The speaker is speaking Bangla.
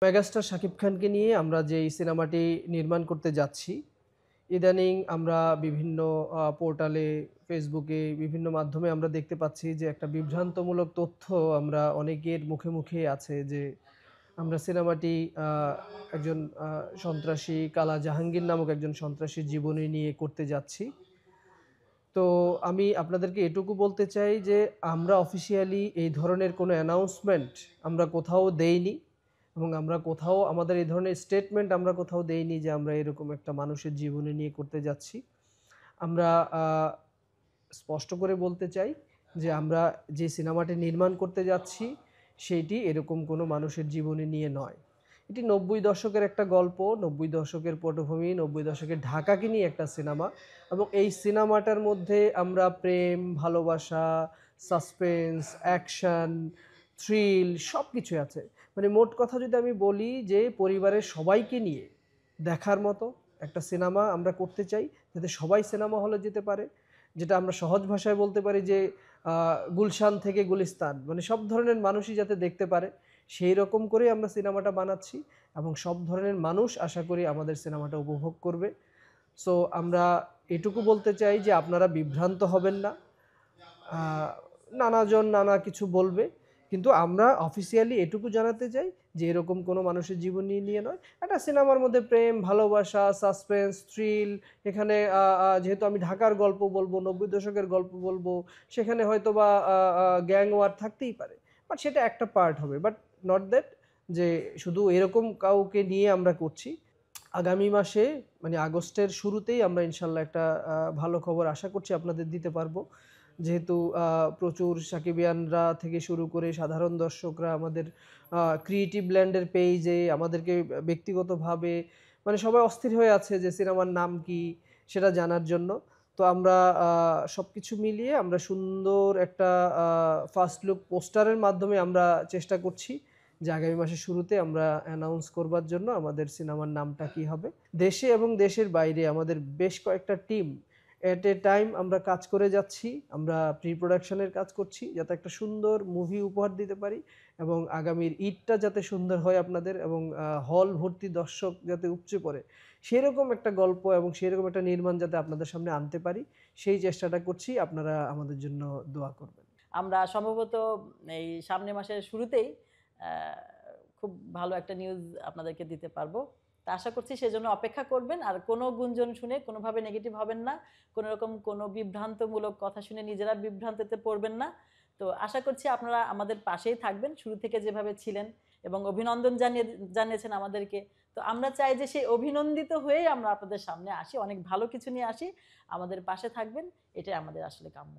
মেগাস্টার শাকিব খানকে নিয়ে আমরা যে এই সিনেমাটি নির্মাণ করতে যাচ্ছি, ইদানিং আমরা বিভিন্ন পোর্টালে, ফেসবুকে বিভিন্ন মাধ্যমে আমরা দেখতে পাচ্ছি যে একটা বিভ্রান্তমূলক তথ্য আমরা অনেকের মুখে, মুখে আছে যে আমরা সিনেমাটি আ একজন সন্ত্রাসী কালা জাহাঙ্গীর নামক একজন সন্ত্রাসীর জীবনী নিয়ে করতে যাচ্ছি। তো আমি আপনাদেরকে এটুকু বলতে চাই যে আমরা অফিসিয়ালি এই ধরনের কোনো অ্যানাউন্সমেন্ট আমরা কোথাও দেইনি এবং আমরা কোথাও আমাদের এই ধরনের স্টেটমেন্ট আমরা কোথাও দেইনি যে আমরা এরকম একটা মানুষের জীবনী নিয়ে করতে যাচ্ছি। আমরা আ স্পষ্ট করে বলতে চাই যে আমরা যে সিনেমাটি নির্মাণ করতে যাচ্ছি সেইটি এরকম কোনো মানুষের জীবনী নিয়ে নয়। এটি ৯০ দশকের একটা গল্প, ৯০ দশকের পটভূমি, ৯০ দশকের ঢাকাকে নিয়ে একটা সিনেমা এবং এই সিনেমাটার মধ্যে আমরা প্রেম, ভালোবাসা, সাসপেন্স, অ্যাকশন, থ্রিল সবকিছুই আছে। মানে মোট কথা যদি আমি বলি যে পরিবারের সবাইকে নিয়ে দেখার মতো একটা সিনেমা আমরা করতে চাই, যাতে সবাই সিনেমা হলে যেতে পারে। যেটা আমরা সহজ ভাষায় বলতে পারি যে গুলশান থেকে গুলিস্তান মানে সব ধরনের মানুষই যাতে দেখতে পারে সেই রকম করেই আমরা সিনেমাটা বানাচ্ছি এবং সব ধরনের মানুষ আশা করি আমাদের সিনেমাটা উপভোগ করবে। সো আমরা এটুকু বলতে চাই যে আপনারা বিভ্রান্ত হবেন না। আ নানাজন নানা কিছু বলবে। কিন্তু আমরা অফিসিয়ালি এটুকু জানাতে চাই যে এরকম কোনো মানুষের জীবনী নিয়ে নয়। একটা সিনেমার মধ্যে প্রেম, ভালোবাসা, সাসপেন্স, থ্রিল এখানে আ আ যেহেতু আমি ঢাকার গল্প বলবো, ৯০ দশকের গল্প বলবো, সেখানে হয়তোবা আ আ গ্যাং ওয়ার থাকতেই পারে। বাট সেটা একটা পার্ট হবে। বাট নট দ্যাট যে শুধু এরকম কাউকে নিয়ে আমরা করছি। আগামী মাসে মানে আগস্টের শুরুতেই আমরা ইনশাল্লাহ একটা ভালো খবর আশা করছি আপনাদের দিতে পারবো। যেহেতু প্রচুর সাকিবিয়ানরা থেকে শুরু করে সাধারণ দর্শকরা আমাদের ক্রিয়েটিভ ল্যান্ডের পেইজে আমাদেরকে ব্যক্তিগতভাবে মানে সবাই অস্থির হয়ে আছে যে সিনেমার নাম কি সেটা জানার জন্য। তো আমরা সবকিছু মিলিয়ে আমরা সুন্দর একটা ফার্স্ট লুক পোস্টারের মাধ্যমে আমরা চেষ্টা করছি যে আগামী মাসের শুরুতে আমরা অ্যানাউন্স করবার জন্য আমাদের সিনেমার নামটা কি হবে। দেশে এবং দেশের বাইরে আমাদের বেশ কয়েকটা টিম এট এ টাইম আমরা কাজ করে যাচ্ছি। আমরা প্রি প্রোডাকশনের কাজ করছি যাতে একটা সুন্দর মুভি উপহার দিতে পারি এবং আগামীর ঈদটা যাতে সুন্দর হয় আপনাদের এবং হল ভর্তি দর্শক যাতে উপচে পড়ে সেরকম একটা গল্প এবং সেরকম একটা নির্মাণ যাতে আপনাদের সামনে আনতে পারি সেই চেষ্টাটা করছি। আপনারা আমাদের জন্য দোয়া করবেন। আমরা সম্ভবত এই সামনের মাসের শুরুতেই আ খুব ভালো একটা নিউজ আপনাদেরকে দিতে পারবো। তো আশা করছি সেজন্য অপেক্ষা করবেন। আর কোনো গুঞ্জন শুনে কোনোভাবে নেগেটিভ হবেন না। কোনোরকম কোনো বিভ্রান্তমূলক কথা শুনে নিজেরা বিভ্রান্তিতে পড়বেন না। তো আশা করছি আপনারা আমাদের পাশেই থাকবেন। শুরু থেকে যেভাবে ছিলেন এবং অভিনন্দন জানিয়েছেন আমাদেরকে। তো আমরা চাই যে সেই অভিনন্দিত হয়েই আমরা আপনাদের সামনে আসি। অনেক ভালো কিছু নিয়ে আসি। আমাদের পাশে থাকবেন। এটাই আমাদের আসলে কাম্য।